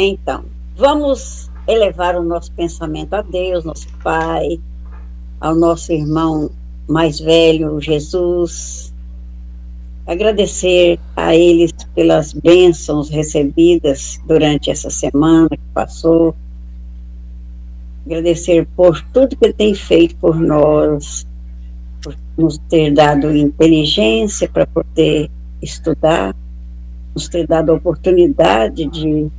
Então, vamos elevar o nosso pensamento a Deus, nosso Pai, ao nosso irmão mais velho, Jesus, agradecer a eles pelas bênçãos recebidas durante essa semana que passou, agradecer por tudo que ele tem feito por nós, por nos ter dado inteligência para poder estudar, nos ter dado a oportunidade de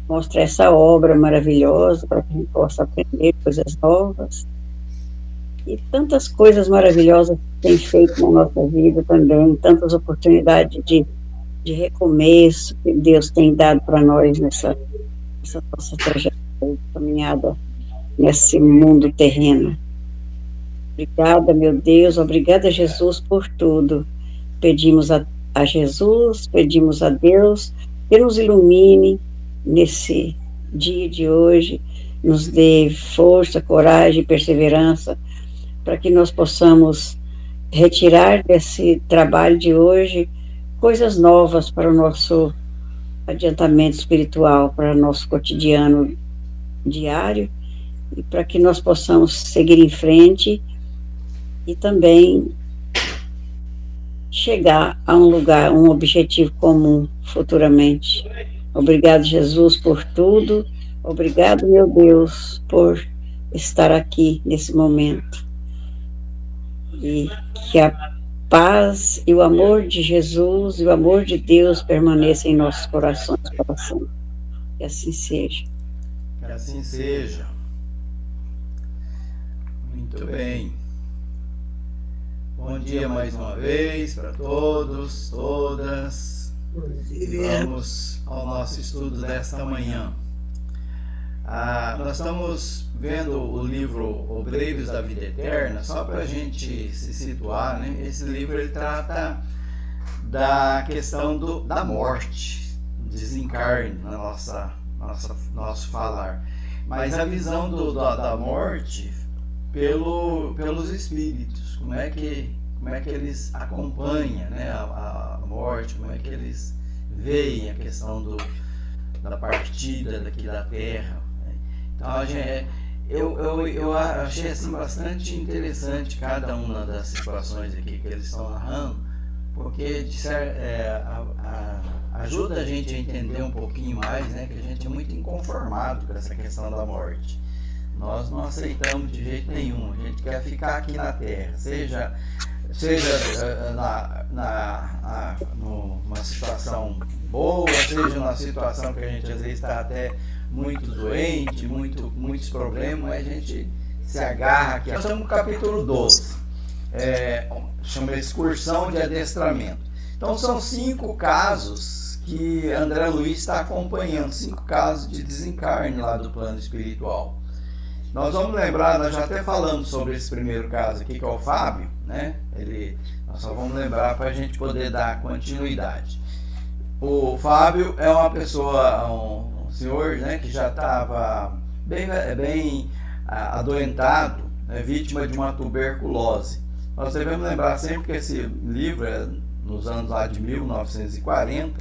mostrar essa obra maravilhosa para que a gente possa aprender coisas novas e tantas coisas maravilhosas que tem feito na nossa vida também, tantas oportunidades de recomeço que Deus tem dado para nós nessa nossa trajetória, caminhada nesse mundo terreno. Obrigada, meu Deus, obrigada, Jesus, por tudo. Pedimos a Jesus, pedimos a Deus que nos ilumine nesse dia de hoje, nos dê força, coragem e perseverança para que nós possamos retirar desse trabalho de hoje coisas novas para o nosso adiantamento espiritual, para o nosso cotidiano diário, e para que nós possamos seguir em frente e também chegar a um lugar, um objetivo comum futuramente. Obrigado, Jesus, por tudo. Obrigado, meu Deus, por estar aqui nesse momento. E que a paz e o amor de Jesus e o amor de Deus permaneçam em nossos corações para sempre. Que assim seja. Que assim seja. Muito bem. Bom dia mais uma vez para todos, todas. Vamos ao nosso estudo desta manhã. Nós estamos vendo o livro Obreiros da Vida Eterna, só para a gente se situar, né? Esse livro ele trata da questão da morte, desencarne na nosso falar. Mas a visão da morte pelos espíritos, como é que eles acompanham, né, a morte, como é que eles veem a questão da partida daqui da Terra. Né? Então eu achei assim bastante interessante cada uma das situações aqui que eles estão narrando, porque ajuda a gente a entender um pouquinho mais, né, que a gente é muito inconformado com essa questão da morte. Nós não aceitamos de jeito nenhum, a gente quer ficar aqui na Terra, seja numa situação boa, seja numa situação que a gente às vezes está até muito doente, muitos problemas, a gente se agarra aqui. Nós estamos no capítulo 12, chama Excursão de Adestramento. Então são 5 casos que André Luiz está acompanhando, 5 casos de desencarne lá do plano espiritual. Nós vamos lembrar, nós já até falamos sobre esse primeiro caso aqui, que é o Fábio, né? Nós só vamos lembrar para a gente poder dar continuidade. O Fábio é uma pessoa, um senhor, né, que já estava bem adoentado, né, vítima de uma tuberculose. Nós devemos lembrar sempre que esse livro é nos anos lá de 1940,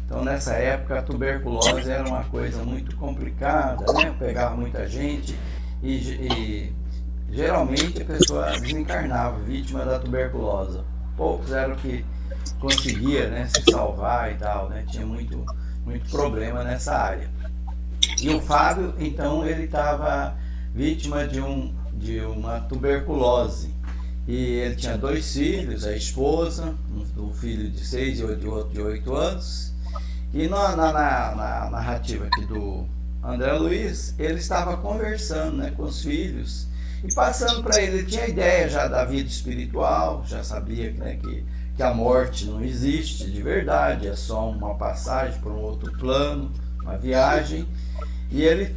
então nessa época a tuberculose era uma coisa muito complicada, né, pegava muita gente. E geralmente a pessoa desencarnava, vítima da tuberculose. Poucos eram que conseguia, né, se salvar e tal, né? Tinha muito problema nessa área. E o Fábio, então, ele estava vítima de uma tuberculose. E ele tinha 2 filhos, a esposa, um filho de 6 e outro de 8 anos. E na narrativa aqui do André Luiz, ele estava conversando, né, com os filhos e passando para ele tinha ideia já da vida espiritual, já sabia, né, que a morte não existe de verdade, é só uma passagem para um outro plano, uma viagem. E ele,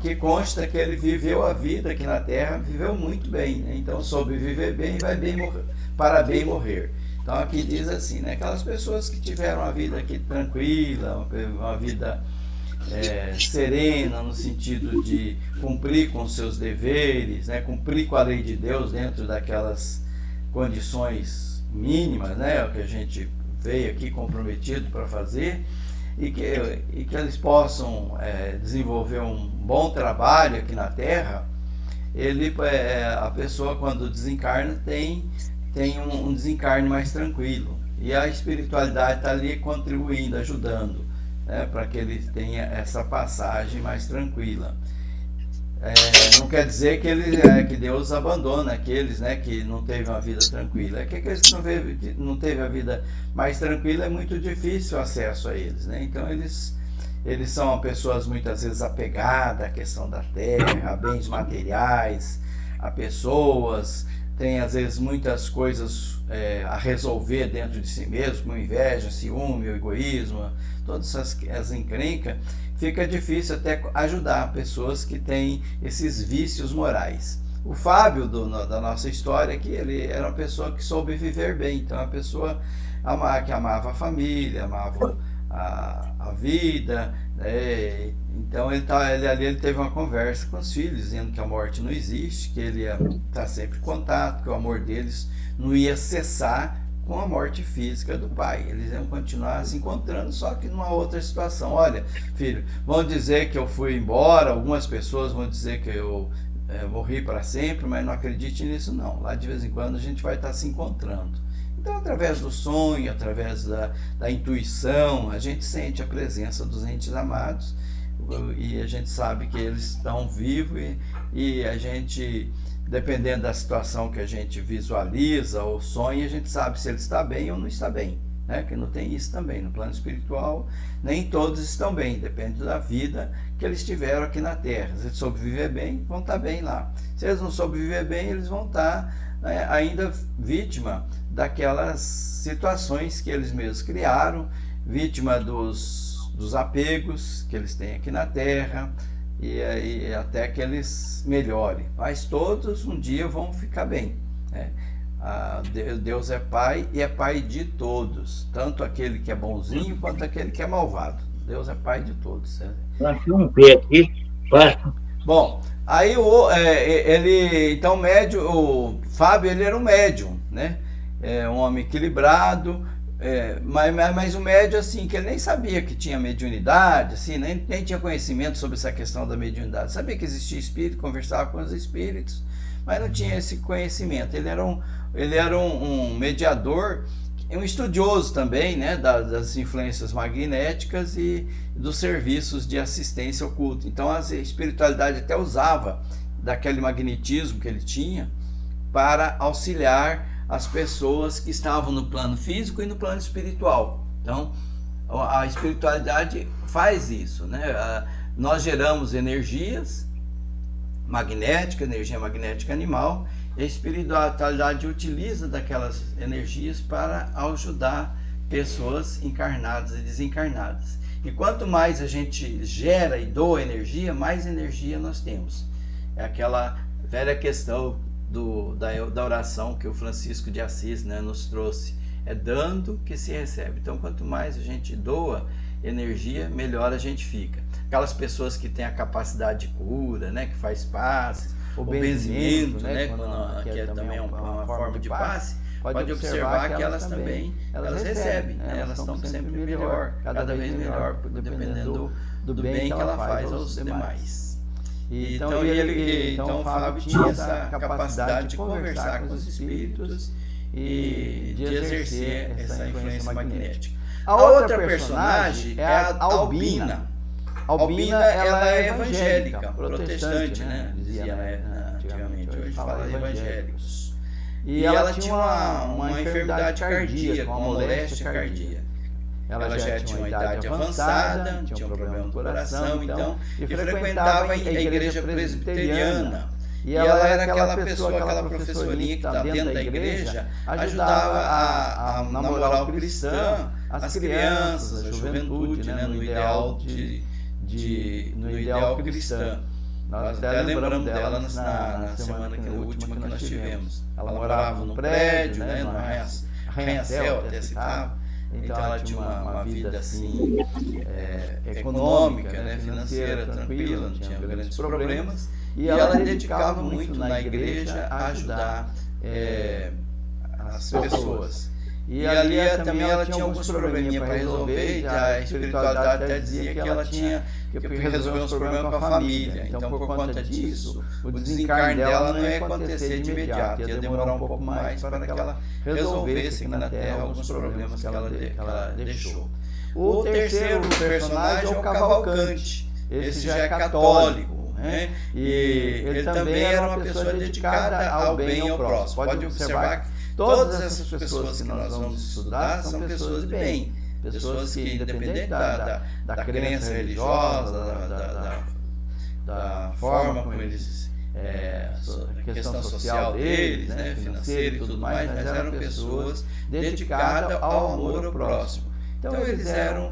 que consta que ele viveu a vida aqui na Terra, viveu muito bem, né? Então soube viver bem e vai bem morrer, para bem morrer. Então aqui diz assim, né, aquelas pessoas que tiveram a vida aqui tranquila, uma vida serena, no sentido de cumprir com seus deveres, né, cumprir com a lei de Deus dentro daquelas condições mínimas, né, o que a gente veio aqui comprometido para fazer, e que eles possam desenvolver um bom trabalho aqui na Terra, a pessoa, quando desencarna, tem um desencarne mais tranquilo. E a espiritualidade está ali contribuindo, ajudando, né, para que ele tenha essa passagem mais tranquila. Não quer dizer que Deus abandona aqueles, né, que não teve uma vida tranquila. É que aqueles que não teve a vida mais tranquila, é muito difícil o acesso a eles, né? Então eles são pessoas muitas vezes apegadas à questão da terra, a bens materiais, a pessoas, tem às vezes muitas coisas a resolver dentro de si mesmo, como inveja, ciúme, egoísmo, todas essas encrencas. Fica difícil até ajudar pessoas que têm esses vícios morais. O Fábio, da nossa história, que ele era uma pessoa que soube viver bem, então uma pessoa que amava a família, amava a vida, né? Então ele teve uma conversa com os filhos, dizendo que a morte não existe, que ele ia estar sempre em contato, que o amor deles não ia cessar com a morte física do pai. Eles iam continuar se encontrando, só que numa outra situação. Olha, filho, vão dizer que eu fui embora, algumas pessoas vão dizer que eu morri para sempre, mas não acredite nisso não. Lá de vez em quando a gente vai estar se encontrando. Então, através do sonho, através da intuição, a gente sente a presença dos entes amados e a gente sabe que eles estão vivos e a gente, dependendo da situação que a gente visualiza ou sonha, a gente sabe se ele está bem ou não está bem, né? Que não tem isso também. No plano espiritual, nem todos estão bem, depende da vida que eles tiveram aqui na Terra. Se eles sobreviver bem, vão estar bem lá. Se eles não sobreviver bem, eles vão estar ainda vítima daquelas situações que eles mesmos criaram, vítima dos apegos que eles têm aqui na Terra, e até que eles melhorem. Mas todos um dia vão ficar bem, né? Deus é Pai e é Pai de todos, tanto aquele que é bonzinho quanto aquele que é malvado. Deus é Pai de todos. Achei um pé aqui, passa. Bom, aí então o Fábio, ele era um médium, né? Um homem equilibrado, mas o médium, assim, que ele nem sabia que tinha mediunidade, assim, nem tinha conhecimento sobre essa questão da mediunidade. Sabia que existia espírito, conversava com os espíritos, mas não tinha esse conhecimento. Ele era um mediador, um estudioso também, né, das influências magnéticas e dos serviços de assistência oculta. Então a espiritualidade até usava daquele magnetismo que ele tinha para auxiliar as pessoas que estavam no plano físico e no plano espiritual. Então a espiritualidade faz isso, né? Nós geramos energias magnéticas, energia magnética animal, e a espiritualidade utiliza daquelas energias para ajudar pessoas encarnadas e desencarnadas. E quanto mais a gente gera e doa energia, mais energia nós temos. É aquela velha questão da oração que o Francisco de Assis, né, nos trouxe. É dando que se recebe. Então, quanto mais a gente doa energia, melhor a gente fica. Aquelas pessoas que têm a capacidade de cura, né, que faz passes, o benzimento, né, que é também uma forma de passe, pode observar que elas também recebem, né? Elas estão sempre melhor, cada vez melhor, dependendo do bem que ela faz aos demais. Então o Fábio tinha essa capacidade de conversar com os espíritos e de exercer essa influência magnética. A outra personagem é a Albina. Albina, ela é evangélica, protestante, né? Dizia antigamente, hoje fala evangélicos. E ela tinha uma enfermidade cardíaca, uma moléstia cardíaca. Ela já tinha uma idade avançada, tinha um problema no coração, então, e frequentava a igreja presbiteriana. E ela era aquela pessoa, aquela professorinha que está dentro da igreja, ajudava a na moral cristã, as crianças, a juventude, né, no ideal cristã. Nós até lembramos dela na semana última que nós tivemos. Ela morava num prédio, né, no Arranha-Céu, até citava. Então ela tinha uma vida assim, econômica, né, financeira, tranquila, não tinha grandes problemas. E ela dedicava muito na igreja a ajudar as pessoas. E ali também ela tinha alguns probleminha para resolver, e a espiritualidade até dizia que ela tinha que resolver uns problemas com a família. Então, por conta disso, o desencarne dela não ia acontecer de imediato, ia demorar um pouco mais para que ela resolvesse aqui na Terra alguns problemas que ela deixou. O terceiro personagem é o Cavalcante. Esse já é católico, né? E ele também era uma pessoa dedicada ao bem e ao próximo. Pode observar que todas essas pessoas que nós vamos estudar são pessoas de bem, pessoas que, independente da crença religiosa, da forma como eles, a questão social deles, né, financeira e tudo mais, mas eram pessoas dedicadas ao amor ao próximo. Então eles eram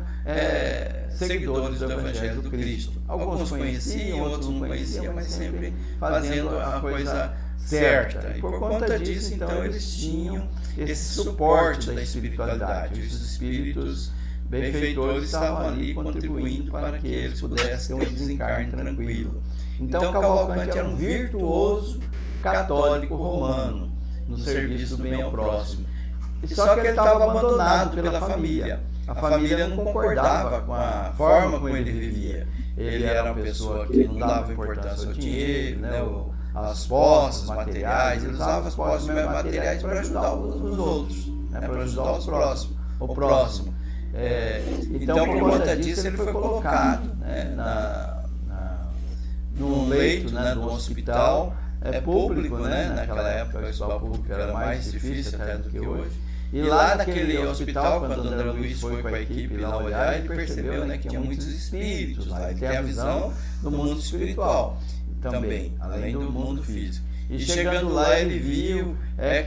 seguidores do Evangelho do Cristo. Alguns conheciam, outros não conheciam, mas sempre fazendo a coisa certa. E por conta disso, então, eles tinham esse suporte da espiritualidade. Os espíritos benfeitores estavam ali contribuindo para que eles pudessem ter um desencarne tranquilo. Então, Cavalcante era um virtuoso católico romano no serviço do bem ao próximo. Só que ele estava abandonado pela família. A família não concordava com a forma como ele vivia. Ele era uma pessoa que não dava importância ao dinheiro, né, as posses materiais. Ele usava as posses materiais para ajudar os outros, né, para ajudar o próximo. Então, por conta disso, ele foi colocado, né, num leito, né, de um hospital público, né, naquela época o hospital público era mais difícil até do que hoje. E lá naquele hospital, quando o André Luiz foi com a equipe lá olhar, ele percebeu, né, que tinha muitos espíritos lá. Ele tem a visão do mundo espiritual também, além do mundo físico. E chegando lá, ele viu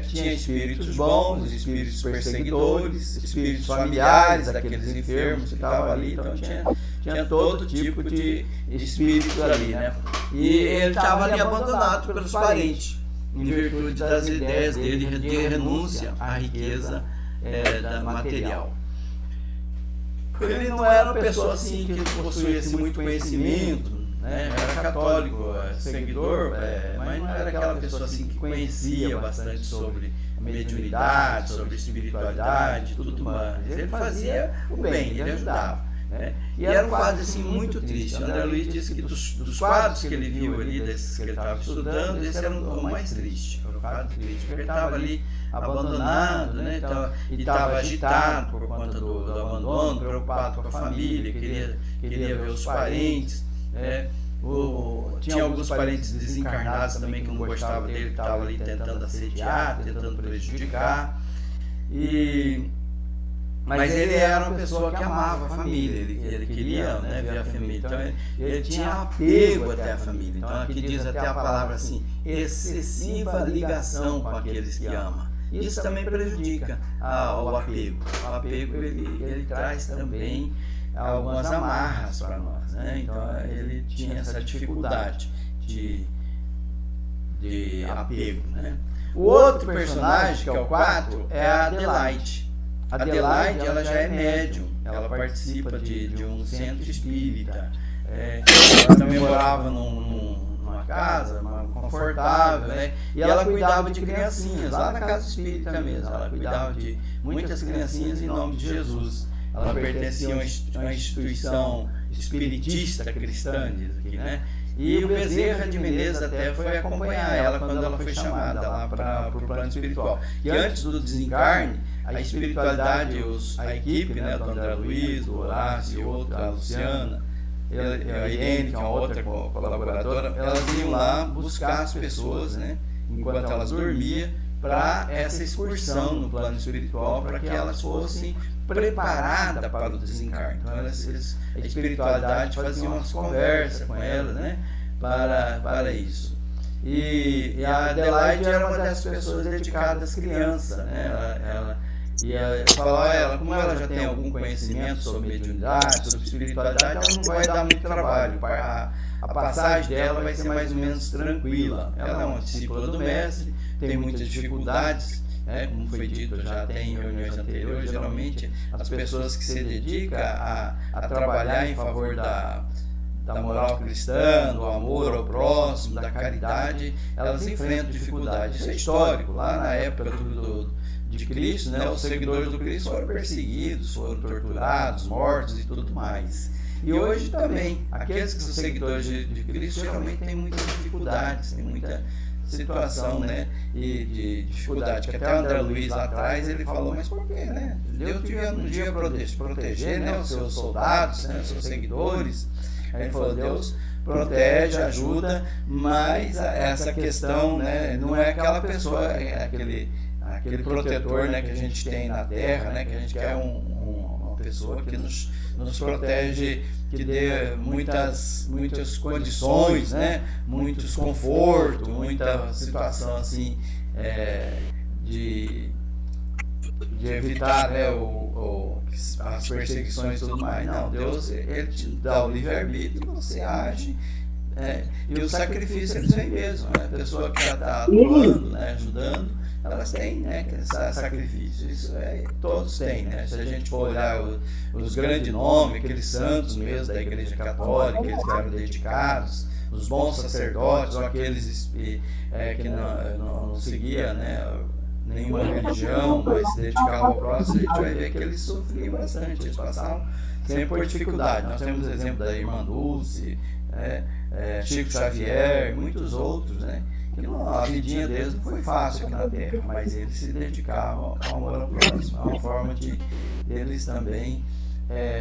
que tinha espíritos bons, espíritos perseguidores, espíritos familiares daqueles enfermos que estavam ali. Então tinha todo tipo de espíritos ali, né? E ele estava ali abandonado pelos parentes, em virtude das ideias dele de renúncia à riqueza da material. Ele não era uma pessoa assim que possuísse muito conhecimento, né? Era católico, seguidor, mas não era aquela pessoa assim que conhecia bastante sobre mediunidade, sobre espiritualidade e tudo mais. Ele fazia o bem, ele ajudava. E era um quadro assim muito triste. André Luiz disse que dos quadros que ele viu ali, desses que ele estava estudando, esse era o mais triste. Era o quadro triste, porque ele estava ali abandonado, né? E estava agitado por conta do abandono, preocupado com a família, queria ver os parentes. Tinha alguns parentes desencarnados também que não gostavam dele, que estavam ali tentando assediar, tentando prejudicar. Mas ele era uma pessoa que amava a família, ele queria, né, ver a família, então ele tinha apego até a família. Então aqui diz até a palavra assim, excessiva ligação com aqueles que ama. Isso também prejudica o apego. O apego ele traz também algumas amarras para nós, né? Então ele tinha essa dificuldade de apego, né? O outro personagem, que é o 4, é a Adelaide. A Adelaide, ela já é médium, ela participa de um centro espírita. Ela também morava numa casa confortável, né? E ela cuidava de criancinhas, lá na casa espírita mesmo. Ela cuidava de muitas criancinhas em nome de Jesus. Ela pertencia a uma instituição espiritista cristã, diz aqui, né? E o Bezerra de Menezes até foi acompanhar ela quando ela foi chamada lá para o plano espiritual. E antes do desencarne, a espiritualidade, a equipe, né, do André Luiz, do Horácio e outra, a Luciana, a Irene, que é uma outra colaboradora, elas iam lá buscar as pessoas, né, enquanto elas dormiam, para essa excursão no plano espiritual, para que elas fossem preparadas para o desencarne. Então a espiritualidade fazia umas conversas com elas, né, para isso. E a Adelaide era uma das pessoas dedicadas às crianças, né? Ela falou, como ela já tem algum conhecimento sobre mediunidade, sobre espiritualidade, ela não vai dar muito trabalho. A passagem dela vai ser mais ou menos tranquila. Ela é uma discípula do mestre, tem muitas dificuldades, né? Como foi dito já até em reuniões anteriores, geralmente as pessoas que se dedicam a trabalhar em favor da moral cristã, do amor ao próximo, da caridade, elas enfrentam dificuldades. Isso é histórico. Lá na época de Cristo, né, os seguidores do Cristo foram perseguidos, foram torturados, mortos e tudo mais. E hoje também, aqueles que são seguidores de Cristo geralmente têm muitas dificuldades, tem muita situação, né, e de dificuldade, que até o André Luiz lá atrás ele falou, mas por quê, né? Deus devia um dia proteger, né, os seus soldados, né, os seus seguidores. Aí ele falou, Deus protege, ajuda, mas essa questão, né, não é aquela pessoa, é aquele protetor, né, que a gente tem na Terra, né, que a gente quer uma pessoa que nos protege, que dê muitas condições, né, muitos confortos, muita situação assim, de evitar, né, as perseguições e tudo mais. Não, Deus, ele te dá o livre-arbítrio, você age, e o sacrifício eles vêm mesmo, né? A pessoa que já está atuando, né, ajudando, elas têm, né, sacrifício. Isso todos têm, né? Se a gente for olhar os grandes nomes, aqueles santos mesmo da Igreja Católica, eles que eram dedicados, os bons sacerdotes, ou aqueles que não seguiam, né, nenhuma religião, mas se dedicavam ao próximo, a gente vai ver que eles sofriam bastante, eles passavam sempre por dificuldade. Nós temos o exemplo da Irmã Dulce, Chico Xavier e muitos outros, né? Que a vidinha deles não foi fácil aqui na Terra, mas eles se dedicavam ao amor ao próximo, é uma forma de eles também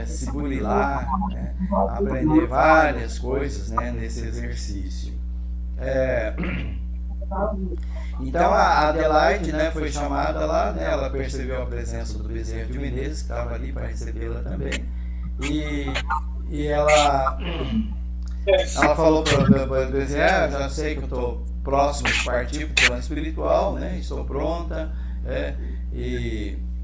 se burilar, né? Aprender várias coisas, né, nesse exercício. Então a Adelaide, né, foi chamada lá, né, ela percebeu a presença do Bezerra de Menezes, que estava ali para recebê-la também, e ela falou para o Bezerra, já sei que eu estou próximo de partir para o plano espiritual, né, estou pronta,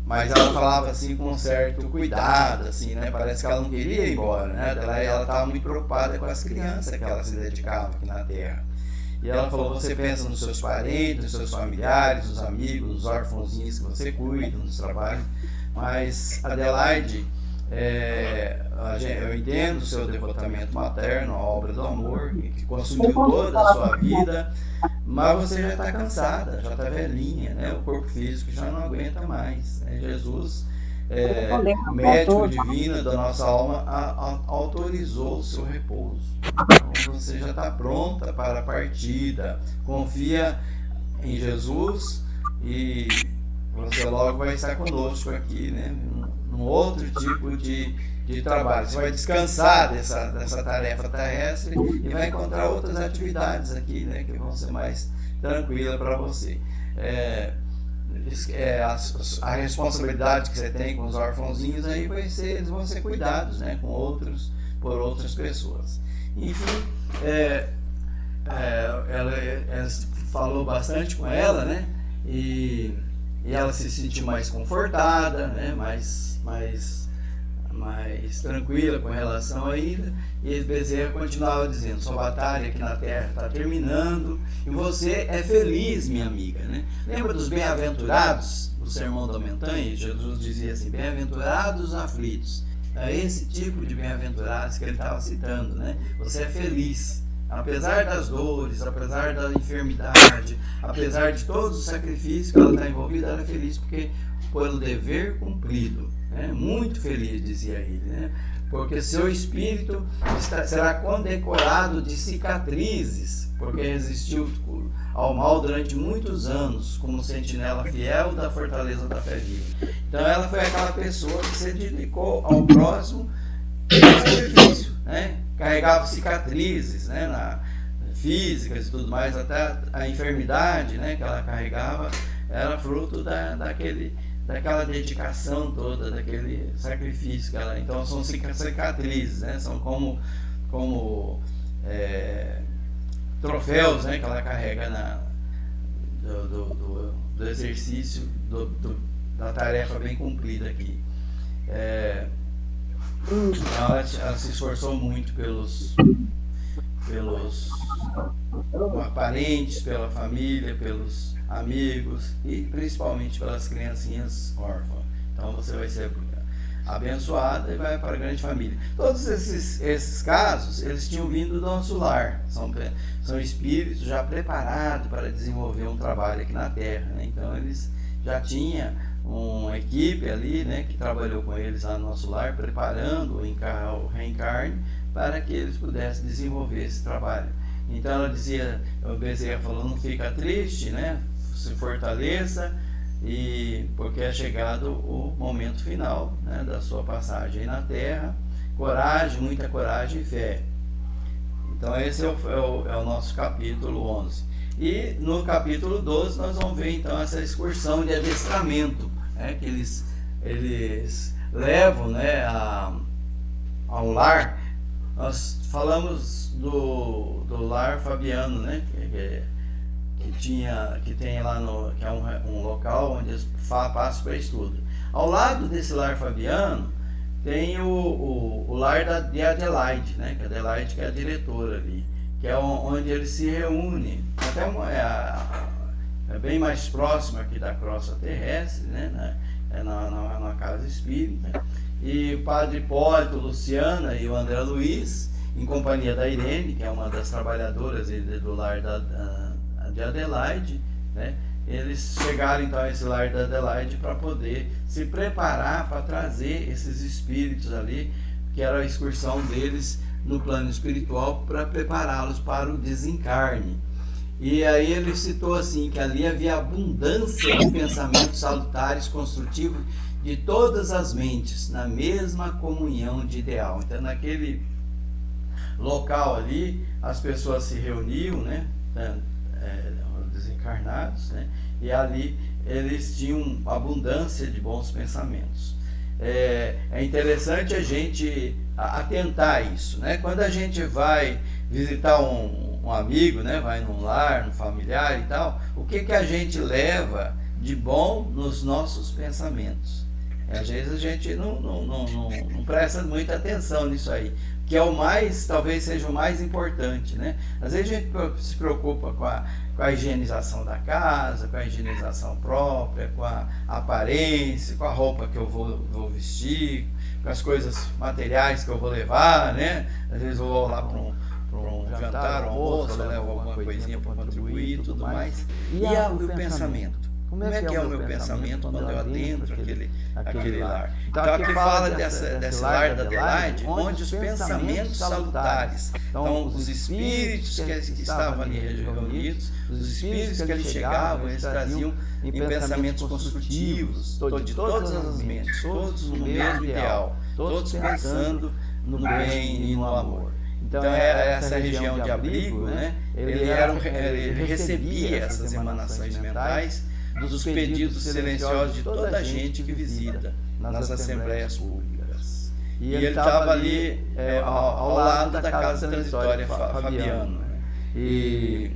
mas ela falava assim com um certo cuidado, assim, né, parece que ela não queria ir embora, né, ela estava muito preocupada com as crianças que ela se dedicava aqui na Terra. E ela falou, você pensa nos seus parentes, nos seus familiares, nos amigos, nos órfãozinhos que você cuida, nos trabalhos, mas Adelaide, eu entendo o seu devotamento materno, a obra do amor, que consumiu toda a sua vida, mas você já está cansada, já está velhinha, né? O corpo físico já não aguenta mais, né? Jesus, médico divino da nossa alma, autorizou o seu repouso. Então, você já está pronta para a partida, confia em Jesus e você logo vai estar conosco aqui, né? Num outro tipo de trabalho. Você vai descansar dessa tarefa terrestre e vai encontrar outras atividades aqui, né, que vão ser mais tranquilas para você. A responsabilidade que você tem com os órfãozinhos aí eles vão ser cuidados, né, por outras pessoas. Enfim, ela falou bastante com ela, né, e ela se sentiu mais confortada, né, mais tranquila com relação a isso. E Bezerra continuava dizendo, sua batalha aqui na Terra está terminando e você é feliz, minha amiga, né? Lembra dos bem-aventurados do Sermão da Montanha? Jesus dizia assim, bem-aventurados aflitos. É esse tipo de bem-aventurados que ele estava citando, né? Você é feliz, apesar das dores, apesar da enfermidade, apesar de todos os sacrifícios que ela está envolvida, ela é feliz porque pelo dever cumprido. Muito feliz, dizia ele, né? Porque seu espírito será condecorado de cicatrizes, porque resistiu ao mal durante muitos anos, como sentinela fiel da fortaleza da fé viva. Então ela foi aquela pessoa que se dedicou ao próximo em sacrifício, né? Carregava cicatrizes, né, físicas e tudo mais, até a enfermidade, né, que ela carregava era fruto daquela dedicação toda, daquele sacrifício que ela... Então são cicatrizes, né? São como troféus, né? Que ela carrega do exercício da tarefa bem cumprida aqui. Ela se esforçou muito pelos parentes, pela família, pelos amigos e principalmente pelas criancinhas órfãs. Então você vai ser abençoada e vai para a grande família. Todos esses casos, eles tinham vindo do nosso lar. São espíritos já preparados para desenvolver um trabalho aqui na Terra, né? Então eles já tinham uma equipe ali, né, que trabalhou com eles lá no nosso lar, preparando o reencarne para que eles pudessem desenvolver esse trabalho. Então ela dizia, o Bezerra falou, não fica triste, né? Se fortaleça, porque é chegado o momento final, né, da sua passagem aí na Terra. Coragem, muita coragem e fé. Então esse é o nosso capítulo 11. E no capítulo 12 nós vamos ver então essa excursão de adestramento, né, que eles levam, né, ao lar. Nós falamos do lar Fabiano, né, que tem lá que é um local onde eles passam para estudo. Ao lado desse lar Fabiano tem o lar de Adelaide, né, que Adelaide que é a diretora ali, que é onde eles se reúnem. Até é bem mais próximo aqui da crosta terrestre, né, na casa espírita. E o padre Hipólito, Luciana e o André Luiz, em companhia da Irene, que é uma das trabalhadoras do lar de Adelaide, né, eles chegaram então a esse lar da Adelaide para poder se preparar para trazer esses espíritos ali, que era a excursão deles no plano espiritual, para prepará-los para o desencarne. E aí ele citou assim, que ali havia abundância de pensamentos salutares, construtivos, de todas as mentes, na mesma comunhão de ideal. Então naquele local ali, as pessoas se reuniam, né, desencarnados, né, e ali eles tinham abundância de bons pensamentos. É interessante a gente atentar a isso, né? Quando a gente vai visitar um amigo, né, vai num lar, num familiar e tal, o que a gente leva de bom nos nossos pensamentos? Às vezes a gente não presta muita atenção nisso aí, que é talvez seja o mais importante, né? Às vezes a gente se preocupa com a higienização da casa, com a higienização própria, com a aparência, com a roupa que eu vou vestir, com as coisas materiais que eu vou levar, né? Às vezes eu vou lá para um jantar, um almoço, eu levo alguma coisinha para contribuir e tudo mais. E o meu pensamento? Como é que é o meu pensamento quando eu adentro aquele lar? Então aqui fala desse lar da Adelaide, onde os pensamentos salutares, então os espíritos que estavam ali reunidos, os espíritos que ali chegavam, eles traziam em pensamentos construtivos, de todas as mentes, todos no mesmo ideal, todos pensando no bem e no amor. Então essa região de abrigo, né, ele recebia essas emanações mentais dos pedidos silenciosos de toda a gente que visita nas assembleias públicas. E ele estava ali ao lado da casa transitória Fabiano. E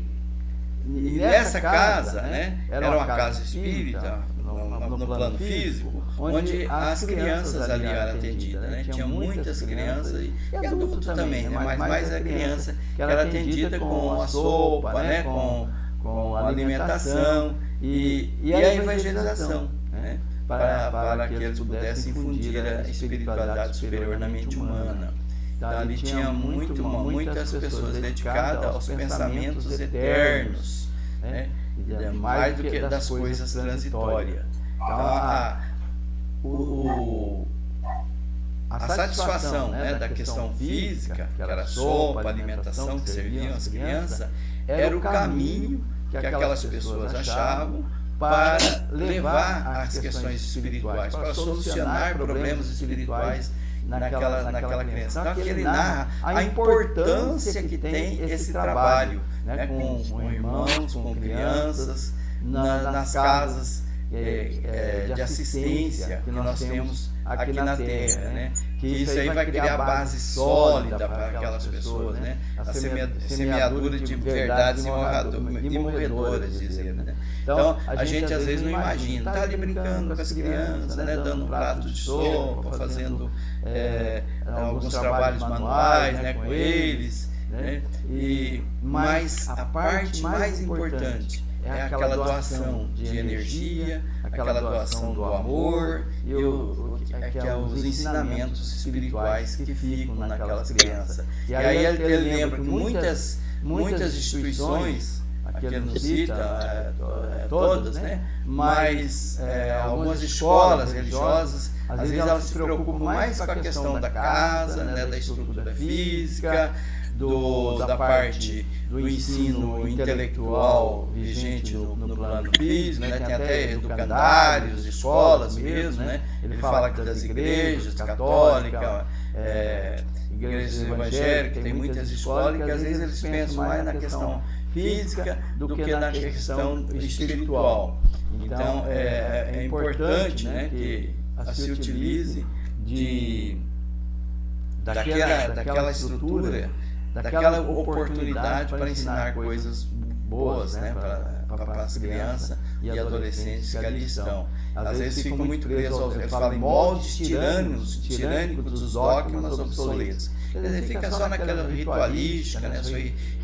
nessa casa, né, era uma casa espírita, no plano físico, onde as crianças ali eram atendidas, né? Tinha muitas crianças e adulto também, né? Mas mais a criança que era atendida com a sopa, né? Com a alimentação e a evangelização, né? Para que eles pudessem infundir a espiritualidade superior na mente humana. Então ali tinha muitas pessoas dedicadas aos pensamentos eternos, né? Mais do que das coisas transitórias. Então a satisfação, né, da questão física, que era a sopa, a alimentação que serviam às crianças, era o caminho que aquelas pessoas achavam para levar as questões espirituais, para solucionar problemas espirituais naquela criança. Então aqui ele narra a importância que tem esse trabalho, né, com irmãos, com crianças, nas casas de assistência que nós temos aqui na Terra, né? Que isso aí vai criar base sólida para aquelas pessoas, né? A semeadura de verdades imorredoras, dizer, né? Então a gente às vezes não imagina, tá ali brincando com as crianças, né? Dando um prato de sopa, fazendo alguns trabalhos manuais, né? Com eles, né? Mas a parte mais importante é aquela doação de energia, aquela doação do amor e os ensinamentos espirituais que ficam naquelas crianças. E aí ele lembra que muitas instituições, aqui ele não cita todas, né? Mas algumas escolas religiosas, às vezes elas se preocupam mais com a questão da casa, né, da estrutura física, da parte do ensino intelectual vigente no plano físico, né? Tem até educandários, escolas mesmo, né? Ele fala aqui das igrejas católicas, igrejas evangélicas, tem muitas escolas que às vezes eles pensam mais na questão física do que na questão espiritual. Então é importante, né, que se utilize daquela estrutura, daquela oportunidade para ensinar coisas boas, né, para as crianças e adolescentes que ali estão. Às vezes ficam muito presos, eles falam em moldes tirânicos dos dogmas obsoletos. Quer dizer, fica só naquela ritualística, né, só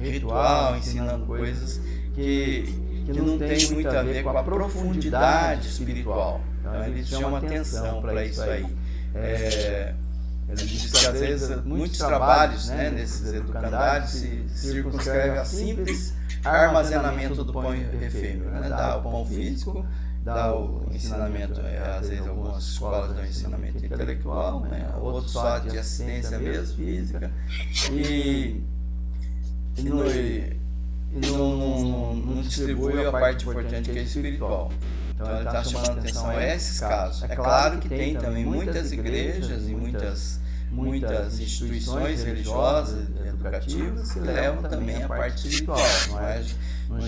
ritual, ensinando coisas que não tem muito a ver com a profundidade espiritual. Então ele chama atenção para isso aí. Ele diz que às vezes muitos trabalhos, né, nesses educandários se circunscrevem a simples armazenamento do pão efêmero, né? Dá o pão físico, dá o ensinamento, às vezes algumas escolas dão ensinamento intelectual, né? Outros só de assistência mesmo, física, e não distribui a parte importante que é espiritual. Então ele está chamando atenção a esses casos. É claro que tem também muitas igrejas e muitas instituições religiosas, educativas, que levam também a parte espiritual. Não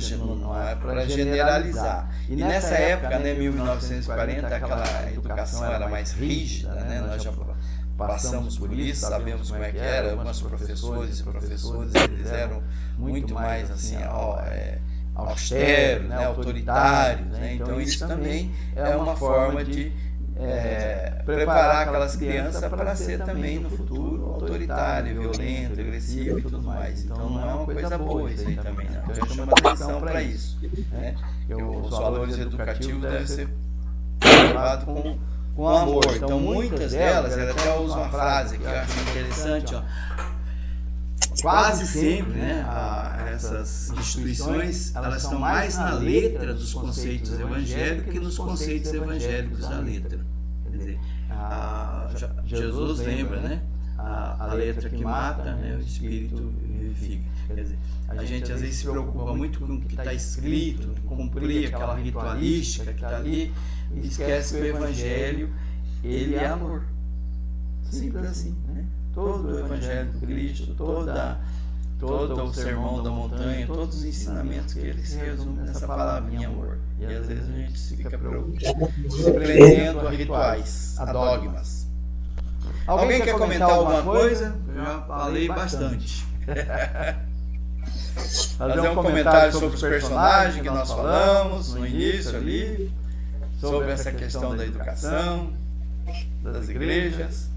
é para generalizar. E nessa época, né, 1940, aquela educação era mais rígida, né? Nós já passamos por isso, sabemos como é que era. Alguns professores e professoras, eles eram muito mais assim, austeros, né, autoritários, né? Então isso também é uma forma de preparar aquelas crianças para ser também no futuro autoritário, violento, agressivo e tudo mais. Então não é uma coisa boa isso aí também, não. Então eu chamo atenção para isso, né? Os valores educativos devem ser levados com amor. Então muitas delas, ela até usa uma frase que eu acho interessante, ó. Quase sempre, né, essas instituições, elas estão mais na letra dos conceitos evangélicos que nos conceitos evangélicos da letra. Quer dizer, Jesus lembra, né, a letra que mata, né, o espírito vivifica. Quer dizer, a gente às vezes se preocupa muito com o que está escrito, cumprir aquela ritualística que está ali, e esquece que o evangelho, ele é amor. Simples assim, né? Todo o Evangelho de Cristo, todo o Sermão da Montanha, todos os ensinamentos que ele se resume nessa palavrinha amor. E às vezes a gente fica se prendendo a rituais, a dogmas. Alguém quer comentar alguma coisa? Eu já falei bastante. Fazer um comentário sobre os personagens que nós falamos no início ali, sobre essa questão da educação, das igrejas.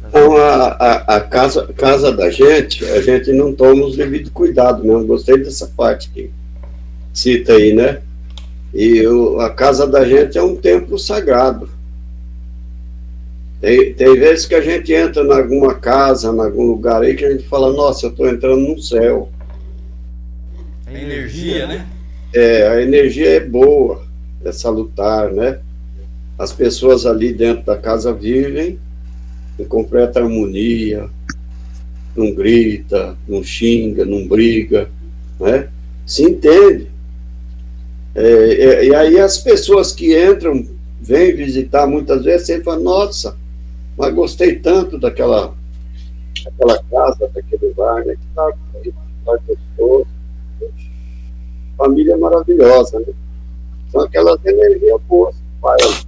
Então, a casa da gente, a gente não toma os devidos cuidados mesmo. Gostei dessa parte que cita aí, né? E a casa da gente é um templo sagrado. Tem vezes que a gente entra em alguma casa, em algum lugar aí, que a gente fala, nossa, eu estou entrando no céu. A energia, né? A energia é boa, é salutar, né? As pessoas ali dentro da casa vivem em completa harmonia, não grita, não xinga, não briga, né? Se entende. E aí as pessoas que entram, vêm visitar muitas vezes, sempre falam, nossa, mas gostei tanto daquela casa, daquele bar, né? Que tá gostoso. Família maravilhosa, né? São aquelas energias boas que faz.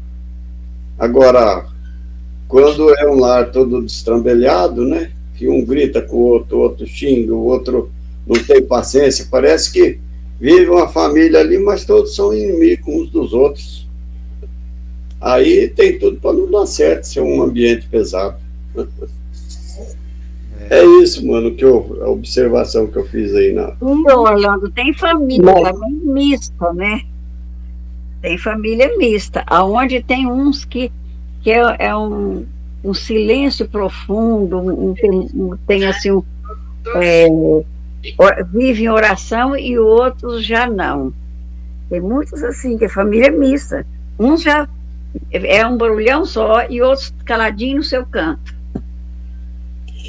Agora, quando é um lar todo destrambelhado, né? Que um grita com o outro xinga, o outro não tem paciência, parece que vive uma família ali, mas todos são inimigos uns dos outros. Aí tem tudo para não dar certo, ser um ambiente pesado. É isso, mano, a observação que eu fiz aí. Orlando, tem família também mista, né? Tem família mista, aonde tem uns que é um silêncio profundo, tem assim, vive em oração e outros já não. Tem muitos assim, que é família mista. Uns já é um barulhão só e outros caladinhos no seu canto.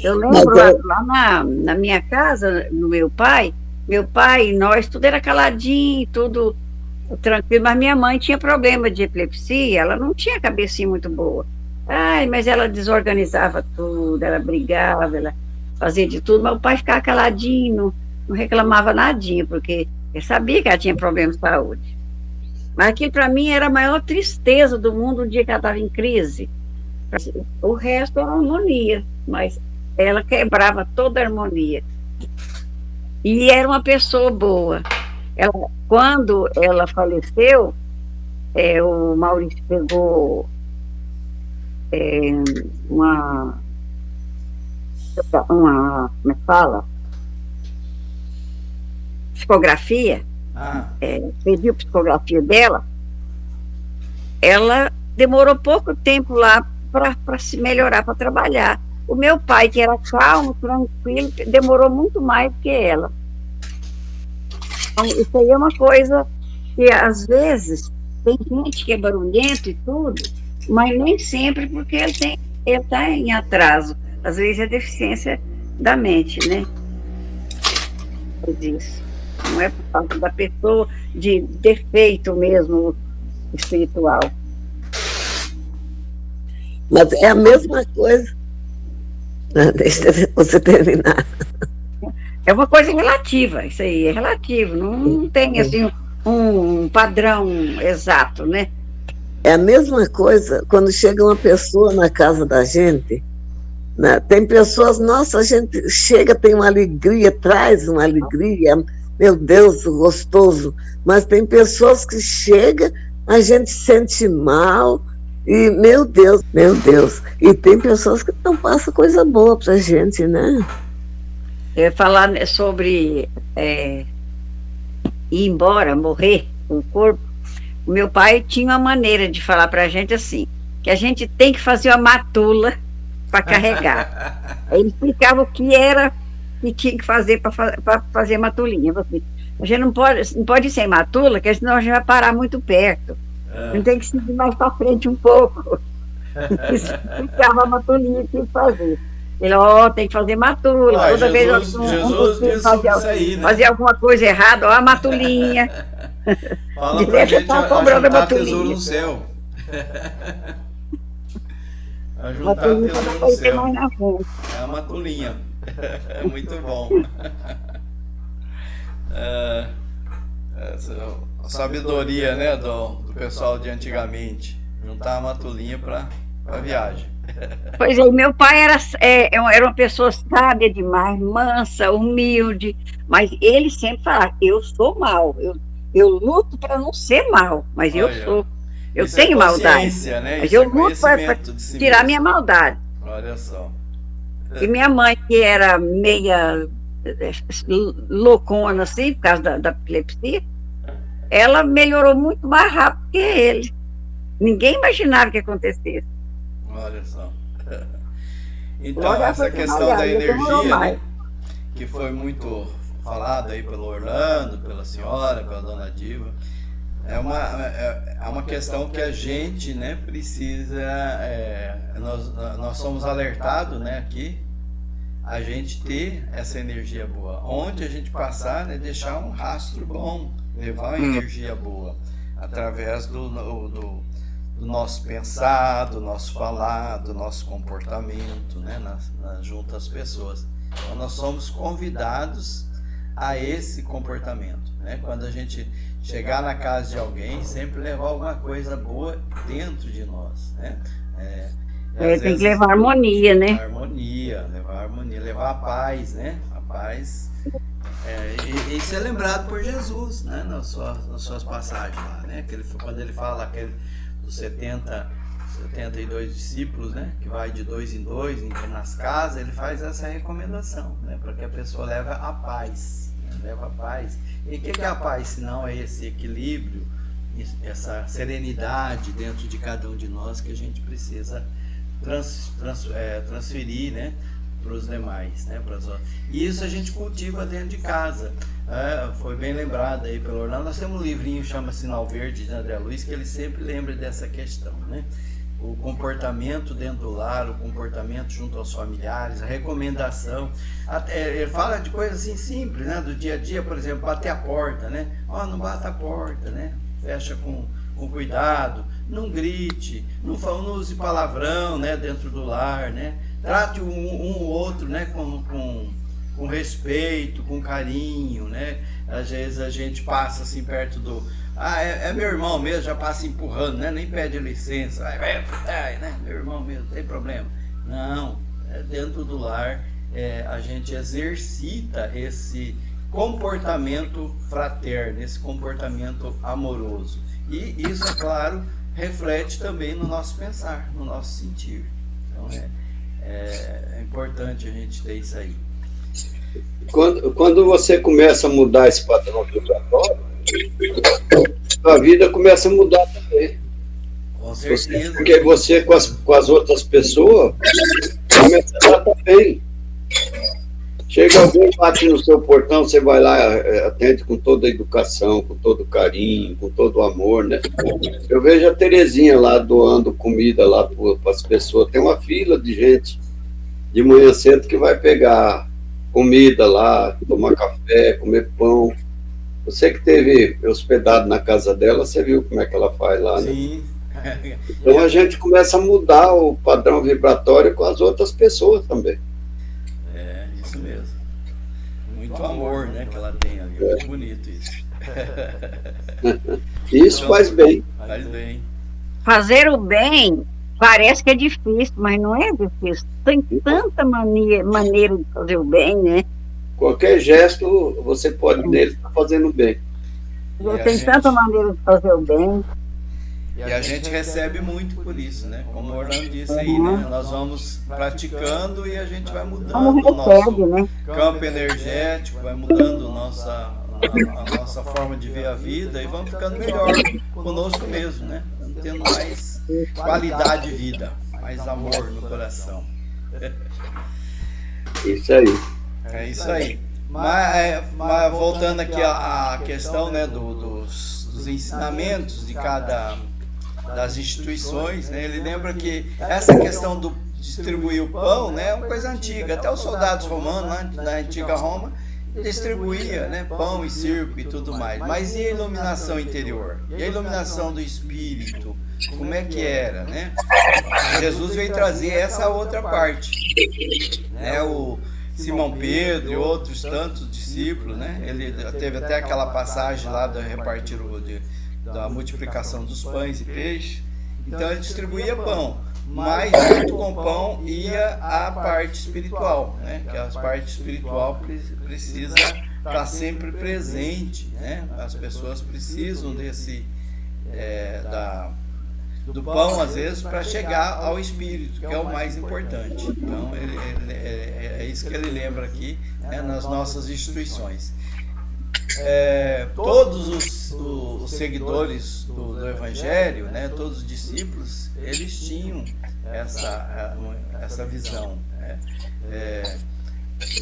Eu lembro lá na minha casa, no meu pai e nós, tudo era caladinho, tudo tranquilo, mas minha mãe tinha problema de epilepsia, ela não tinha cabecinha muito boa. Ai, mas ela desorganizava tudo, ela brigava, ela fazia de tudo, mas o pai ficava caladinho, não reclamava nadinha, porque eu sabia que ela tinha problema de saúde. Mas aquilo para mim era a maior tristeza do mundo o dia que ela estava em crise. O resto era harmonia, mas ela quebrava toda a harmonia. E era uma pessoa boa. Quando ela faleceu, o Maurício pegou como é que fala? Psicografia. Pediu a psicografia dela. Ela demorou pouco tempo lá para se melhorar, para trabalhar. O meu pai, que era calmo, tranquilo, demorou muito mais do que ela. Então, isso aí é uma coisa que, às vezes, tem gente que é barulhento e tudo, mas nem sempre, porque ele está em atraso. Às vezes é deficiência da mente, né? Isso. Não é por causa da pessoa, de defeito mesmo espiritual. Mas é a mesma coisa. Deixa você terminar. É uma coisa relativa, isso aí é relativo, não tem assim um padrão exato, né? É a mesma coisa quando chega uma pessoa na casa da gente, né? Tem pessoas, nossa, a gente chega, tem uma alegria, traz uma alegria, meu Deus, gostoso, mas tem pessoas que chegam, a gente sente mal, e meu Deus, e tem pessoas que não passam coisa boa pra gente, né? Falar sobre ir embora, morrer com o corpo, o meu pai tinha uma maneira de falar pra gente assim, que a gente tem que fazer uma matula para carregar. Ele explicava o que era e tinha que fazer para fazer matulinha. A gente não pode ir sem matula, porque senão a gente vai parar muito perto. A gente tem que seguir mais para frente um pouco. Explicava a matulinha que tinha que fazer. Ele, tem que fazer matula. Toda Jesus disse isso aí, né? Fazia alguma coisa errada, a matulinha. Fala pra gente ajuntar tesouro no céu. Ajuntar tesouro no céu. É a matulinha. É muito bom. A sabedoria, né, do pessoal de antigamente. Juntar a matulinha para viagem. Pois é, meu pai era uma pessoa sábia demais, mansa, humilde, mas ele sempre falava, eu sou mau, eu luto para não ser mau, mas eu tenho maldade, né? mas eu luto para tirar minha maldade. Olha só. E minha mãe, que era meia loucona assim, por causa da epilepsia, ela melhorou muito mais rápido que ele. Ninguém imaginava que acontecesse. Olha só. Então, essa questão da energia, né, que foi muito falada aí pelo Orlando, pela senhora, pela dona Diva, é uma questão que a gente, né, precisa, nós somos alertados, né, aqui, a gente ter essa energia boa. Onde a gente passar, né, deixar um rastro bom, levar uma energia boa, através do nosso pensar, do nosso falar, do nosso comportamento, né, junto às pessoas. Então, nós somos convidados a esse comportamento, né? Quando a gente chegar na casa de alguém, sempre levar alguma coisa boa dentro de nós, né? Tem que levar harmonia, né? Levar harmonia, levar a paz, né? A paz. E isso é lembrado por Jesus, né? Nas suas passagens lá, né? Quando ele fala dos 72 discípulos, né? Que vai de 2 em 2 nas casas, ele faz essa recomendação, né? Para que a pessoa leve a paz, né? Leva a paz. E o que é a paz, se não é esse equilíbrio, essa serenidade dentro de cada um de nós que a gente precisa transferir, né, para os demais, né, e isso a gente cultiva dentro de casa. Foi bem lembrado aí pelo Orlando. Nós temos um livrinho que chama Sinal Verde, de André Luiz, que ele sempre lembra dessa questão, né? O comportamento dentro do lar, o comportamento junto aos familiares, a recomendação. Ele fala de coisas assim simples, né? Do dia a dia, por exemplo, bater a porta, né? Não bata a porta, né? Fecha com cuidado, não grite, não use palavrão, né? Dentro do lar, né? Trate um ou outro, né? Com respeito, com carinho, né? Às vezes a gente passa assim perto do... é meu irmão mesmo, já passa empurrando, né? Nem pede licença, né? Meu irmão mesmo, não tem problema. Não, dentro do lar a gente exercita esse comportamento fraterno, esse comportamento amoroso. E isso, é claro, reflete também no nosso pensar, no nosso sentir. Então é importante a gente ter isso aí. Quando você começa a mudar esse padrão vibratório, a vida começa a mudar também. Com certeza. Porque você, com as outras pessoas, começa a tratar bem. Chega alguém, bate no seu portão, você vai lá, atende com toda a educação, com todo o carinho, com todo o amor, né? Eu vejo a Terezinha lá doando comida lá para as pessoas. Tem uma fila de gente de manhã cedo que vai pegar comida lá, tomar café, comer pão. Você que teve hospedado na casa dela, você viu como é que ela faz lá, né? Sim. Então a gente começa a mudar o padrão vibratório com as outras pessoas também. Isso mesmo. Muito amor, né, que ela tem ali. Muito bonito isso. Isso faz bem. Faz bem. Fazer o bem parece que é difícil, mas não é difícil. Tem tanta maneira de fazer o bem, né? Qualquer gesto você pode nele estar fazendo bem. Tem tanta maneira de fazer o bem. E a gente recebe muito por isso, né? Como o Orlando disse aí, né? Nós vamos praticando e a gente vai mudando o nosso campo energético, vai mudando a nossa forma de ver a vida e vamos ficando melhor conosco mesmo, né? Tendo mais qualidade de vida, mais amor no coração. Isso aí. É isso aí. Mas voltando aqui à questão, né, dos ensinamentos de cada das instituições, né, ele lembra que essa questão do distribuir o pão, né, é uma coisa antiga. Até os soldados romanos, né, na antiga Roma, distribuía, né, pão e circo e tudo mais. Mas e a iluminação interior? E a iluminação do espírito? Como é que era, né? Jesus veio trazer essa outra parte, né? O Simão Pedro e outros tantos discípulos, né? Ele teve até aquela passagem lá da da multiplicação dos pães e peixes. Então ele distribuía pão, mas junto com o pão ia a parte espiritual, né? Que a parte espiritual precisa estar sempre presente, né? As pessoas precisam do pão, às vezes, para chegar ao espírito, que é o mais importante. Então, é isso que ele lembra aqui, né, nas nossas instituições. Todos os seguidores do Evangelho, né, todos os discípulos, eles tinham essa visão, né?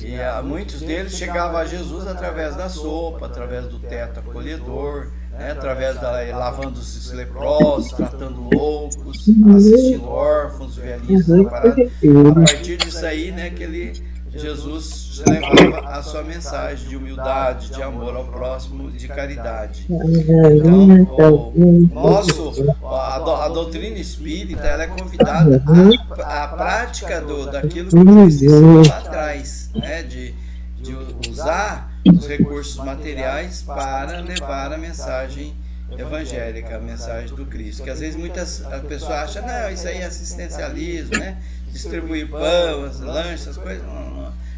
E muitos deles chegavam a Jesus através da sopa, através do teto acolhedor, né, através lavando os leprosos, tratando loucos, assistindo órfãos, velhinhos separados. A partir disso aí, né, que Jesus levava a sua mensagem de humildade, de amor ao próximo, de caridade. Então, a doutrina espírita, ela é convidada à prática daquilo que nos ensinou lá atrás, né, de usar os recursos materiais para levar a mensagem evangélica, a mensagem do Cristo. Que às vezes muitas pessoas acham, não, isso aí é assistencialismo, né? Distribuir pão, lanches, essas coisas.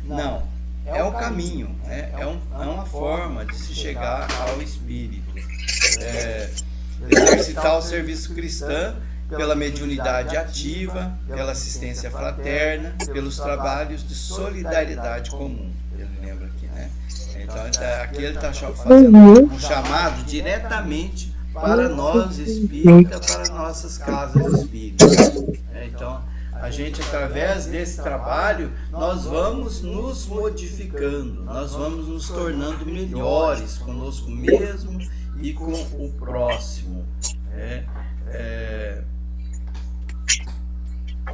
Não. É um caminho, né? É uma forma de se chegar ao Espírito. Exercitar o serviço cristão pela mediunidade ativa, pela assistência fraterna, pelos trabalhos de solidariedade comum. Ele lembra aqui, né? Então, aqui ele está fazendo um chamado diretamente para nós espíritas, para nossas casas espíritas. Então, a gente, através desse trabalho, nós vamos nos modificando, nós vamos nos tornando melhores conosco mesmo e com o próximo.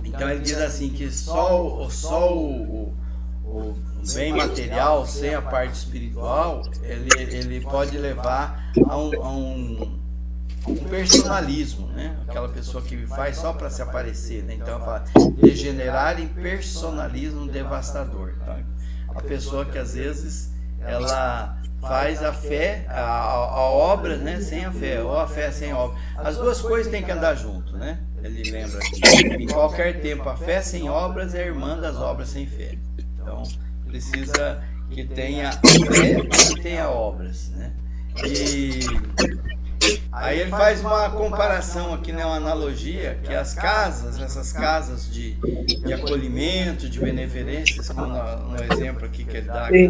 Então ele diz assim que só o bem material, sem a parte espiritual, ele pode levar a um personalismo, né? Aquela pessoa que faz só para se aparecer, né? Então fala, degenerar em personalismo devastador. Tá? A pessoa que às vezes ela faz a fé, a obra, né, sem a fé, ou a fé sem a obra. As duas coisas têm que andar junto, né? Ele lembra aqui. Em qualquer tempo, a fé sem obras é irmã das obras sem fé. Então, precisa que tenha fé e que tenha obras, né? E aí ele faz uma comparação aqui, né, uma analogia, que as casas, essas casas de acolhimento, de benevolências, como no exemplo aqui que ele dá aqui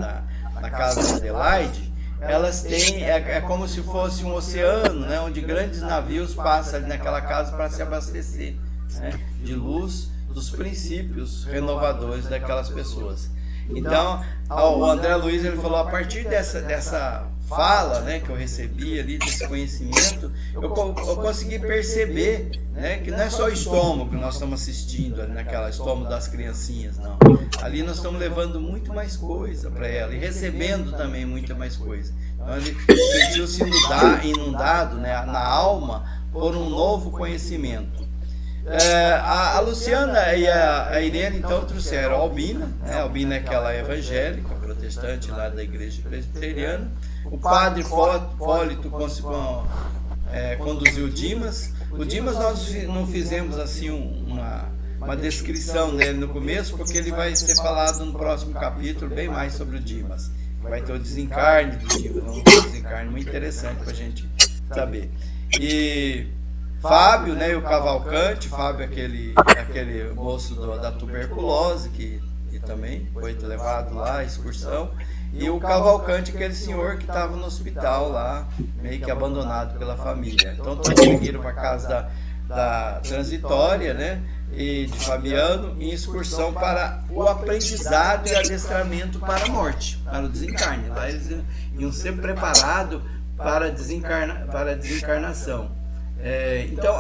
na casa de Adelaide, elas têm, é como se fosse um oceano, né, onde grandes navios passam ali naquela casa para se abastecer, né, de luz dos princípios renovadores daquelas pessoas. Então, o André Luiz, ele falou, a partir dessa fala, né, que eu recebi ali, desse conhecimento, eu consegui perceber, né, que não é só o estômago que nós estamos assistindo, naquela estômago das criancinhas, não. Ali nós estamos levando muito mais coisa para ela e recebendo também muita mais coisa. Então ele sentiu-se inundado, né, na alma por um novo conhecimento. A Luciana e a Irene então trouxeram a Albina, né? A Albina é aquela evangélica, protestante lá da igreja presbiteriana. O padre Hipólito conduziu o Dimas. O Dimas nós não fizemos assim uma descrição dele no começo, porque ele vai ser falado no próximo capítulo bem mais sobre o Dimas. Vai ter o desencarne do Dimas, um desencarne muito interessante para a gente saber. E Fábio, né, e o Cavalcante, Fábio aquele moço da tuberculose, que também foi levado lá à excursão, e o Cavalcante, aquele senhor que estava no hospital lá, meio que abandonado pela família. Então todos seguiram para a casa da transitória, né, e de Fabiano, em excursão para o aprendizado e adestramento para a morte, para o desencarne. Lá eles iam ser preparados para a desencarnação. Então,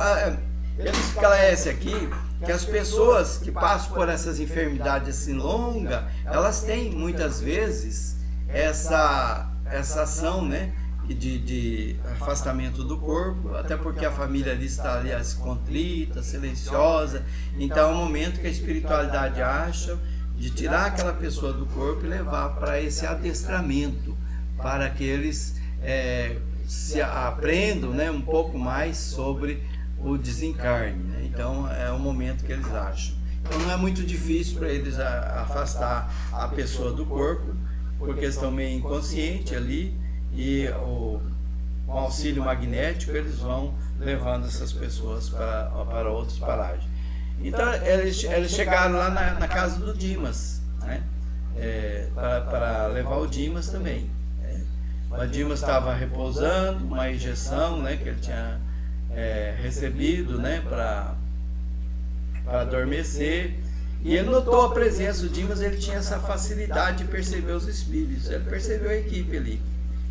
ele esclarece aqui que as pessoas que passam por essas enfermidades assim longas, elas têm muitas vezes essa ação, né, de afastamento do corpo, até porque a família ali está ali contrita, silenciosa. Então é um momento que a espiritualidade acha de tirar aquela pessoa do corpo e levar para esse adestramento, para que eles se aprendam, né, um pouco mais sobre o desencarne, né? Então é o momento que eles acham. Então não é muito difícil para eles afastar a pessoa do corpo, porque eles estão meio inconscientes ali, e com auxílio magnético eles vão levando essas pessoas para outras paragens. Então eles chegaram lá na casa do Dimas, né, para levar o Dimas também. O Dimas estava repousando, uma injeção, né, que ele tinha recebido, né, para adormecer, e ele notou a presença do Dimas. Ele tinha essa facilidade de perceber os espíritos, ele percebeu a equipe ali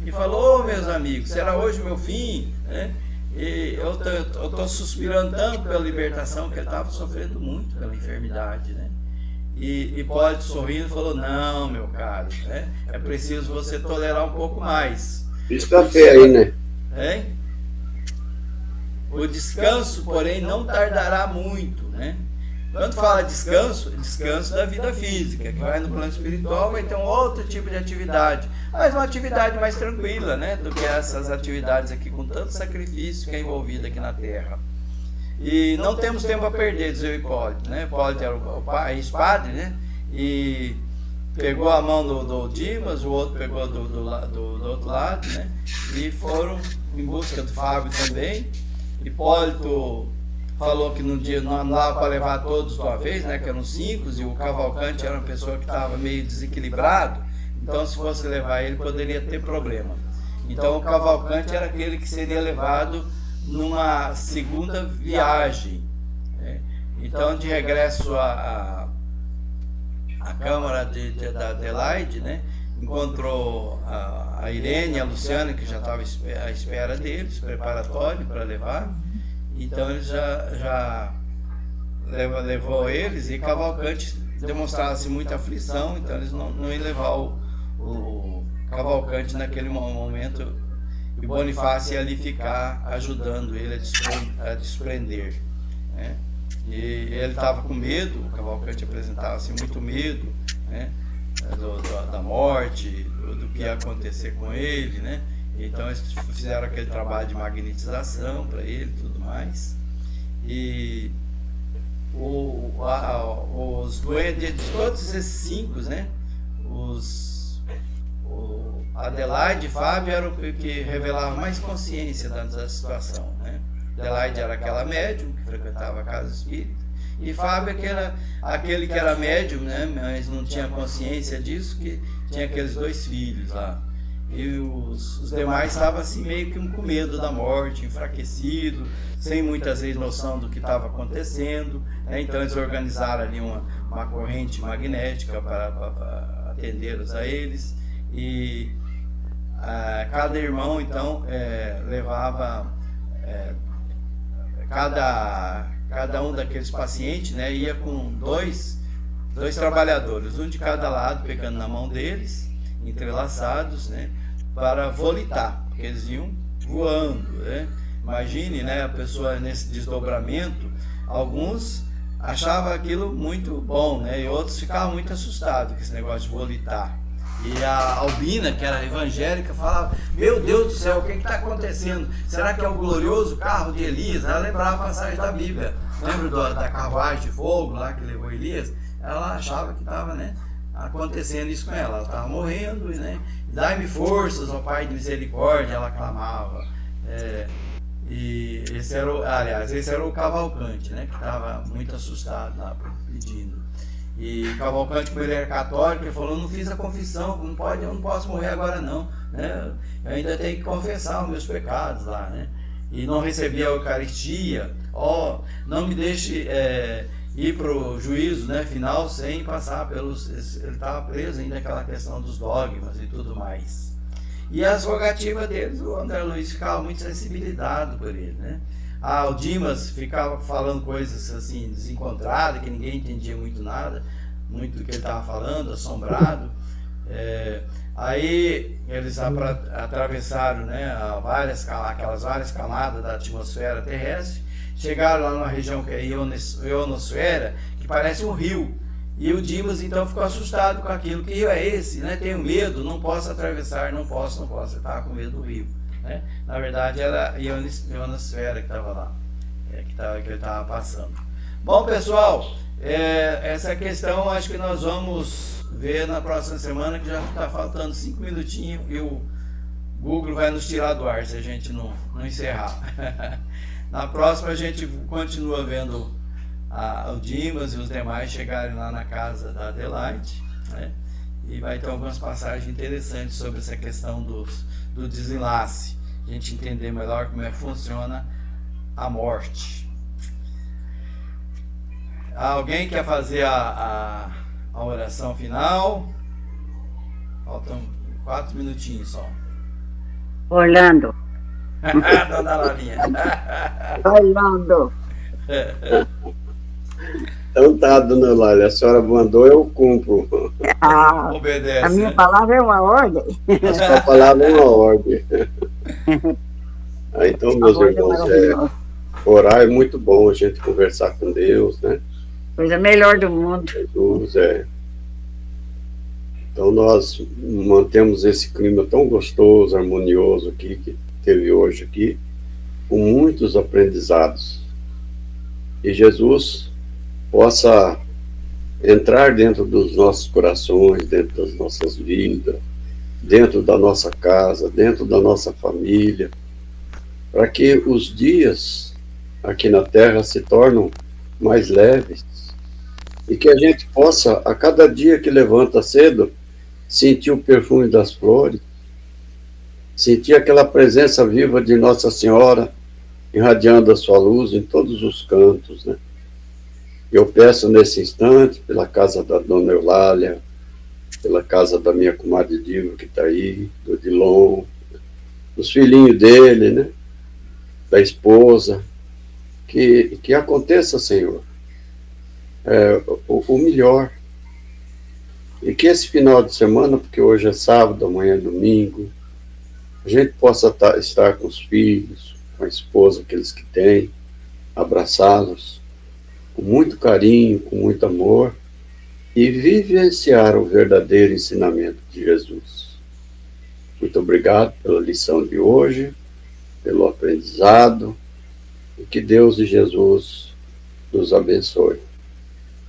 e falou: meus amigos, será hoje meu fim, né? E eu estou suspirando tanto pela libertação, que ele estava sofrendo muito pela enfermidade, né? E Hipólito, sorrindo, falou: não, meu caro, né? É preciso você tolerar um pouco mais. Isso tá feio aí, né? Hein? O descanso, porém, não tardará muito, né? Quando fala descanso da vida física, que vai no plano espiritual, vai ter um outro tipo de atividade, mas uma atividade mais tranquila, né, do que essas atividades aqui, com tanto sacrifício que é envolvido aqui na Terra. E não temos tempo a perder, dizia o Hipólito, né? Hipólito era o ex-padre, né? E pegou a mão do Dimas, o outro pegou do outro lado, né? E foram em busca do Fábio também. Hipólito falou que no dia não dava para levar todos de uma vez, né, que eram 5, e o Cavalcante era uma pessoa que estava meio desequilibrado, então se fosse levar ele poderia ter problema. Então o Cavalcante era aquele que seria levado numa segunda viagem, né? Então, de regresso à Câmara da Adelaide, né? Encontrou a Irene e a Luciana, que já estavam à espera deles, preparatório para levar. Então ele já levou eles, e Cavalcante demonstrava-se muita aflição, então eles não iam levar o Cavalcante naquele momento, e Bonifácio ia ali ficar ajudando ele a desprender, né? E ele estava com medo, o Cavalcante apresentava-se muito medo, né? Da morte, do que ia acontecer com ele, né? Então eles fizeram aquele trabalho de magnetização para ele e tudo mais. E os doentes de todos esses 5, né? Adelaide e Fábio eram o que revelava mais consciência da situação, né? Adelaide era aquela médium que frequentava a casa espírita, e Fábio aquele que era médium, né? Mas não tinha consciência disso, que tinha aqueles 2 filhos lá. E os demais estavam assim meio que com medo da morte, enfraquecido, sem muitas vezes noção do que estava acontecendo, né? Então eles organizaram ali uma corrente magnética para atendê-los a eles, e cada irmão então levava cada um daqueles pacientes, né, ia com dois trabalhadores, um de cada lado, pegando na mão deles, entrelaçados, né, para volitar, porque eles iam voando, né? Imagine, né, a pessoa nesse desdobramento, alguns achavam aquilo muito bom, né, e outros ficavam muito assustados com esse negócio de volitar. E a Albina, que era evangélica, falava: meu Deus do céu, o que está acontecendo? Será que é o glorioso carro de Elias? Ela lembrava a passagem da Bíblia. Lembra da carruagem de fogo lá que levou Elias? Ela achava que estava, né, acontecendo isso com ela. Ela estava morrendo, né? Dai-me forças, ó Pai de misericórdia, ela clamava. E esse era o Cavalcante, né, que estava muito assustado lá, pedindo. E Cavalcante, como ele era católico, ele falou: não fiz a confissão, eu não posso morrer agora não, né? Eu ainda tenho que confessar os meus pecados lá, né? E não recebi a Eucaristia, não me deixe ir para o juízo, né, final sem passar pelos... Ele estava preso ainda naquela questão dos dogmas e tudo mais. E as rogativas deles, o André Luiz ficava muito sensibilizado por ele, né? O Dimas ficava falando coisas assim desencontradas, que ninguém entendia muito do que ele estava falando, assombrado. Aí eles atravessaram, né, aquelas várias camadas da atmosfera terrestre, chegaram lá numa região que é a ionosfera, que parece um rio. E o Dimas então ficou assustado com aquilo. Que rio é esse, né? Tenho medo, não posso atravessar, não posso. Ele estava com medo do rio, né? Na verdade era a ionosfera que estava lá, que ele estava passando. Bom, pessoal, essa questão acho que nós vamos ver na próxima semana, que já está faltando 5 minutinhos e o Google vai nos tirar do ar se a gente não encerrar. Na próxima a gente continua vendo o Dimas e os demais chegarem lá na casa da Adelaide, né? E vai ter algumas passagens interessantes sobre essa questão do desenlace, a gente entender melhor como é que funciona a morte. Alguém quer fazer a oração final? Faltam 4 minutinhos só. Orlando. Dona Larinha. Orlando. Então tá, dona Lália, a senhora mandou, eu cumpro. Obedece. A minha palavra é uma ordem. A sua palavra é uma ordem. Então, meus irmãos, orar é muito bom, a gente conversar com Deus, né? Coisa melhor do mundo. Jesus, Então nós mantemos esse clima tão gostoso, harmonioso aqui, que teve hoje aqui, com muitos aprendizados. E Jesus possa entrar dentro dos nossos corações, dentro das nossas vidas, dentro da nossa casa, dentro da nossa família, para que os dias aqui na Terra se tornem mais leves e que a gente possa, a cada dia que levanta cedo, sentir o perfume das flores, sentir aquela presença viva de Nossa Senhora irradiando a sua luz em todos os cantos, né? Eu peço nesse instante, pela casa da Dona Eulália, pela casa da minha comadre Diva, que está aí, do Dilon, dos filhinhos dele, né? Da esposa, que aconteça, Senhor, o melhor. E que esse final de semana, porque hoje é sábado, amanhã é domingo, a gente possa estar com os filhos, com a esposa, aqueles que têm, abraçá-los com muito carinho, com muito amor, e vivenciar o verdadeiro ensinamento de Jesus. Muito obrigado pela lição de hoje, pelo aprendizado, e que Deus e Jesus nos abençoe.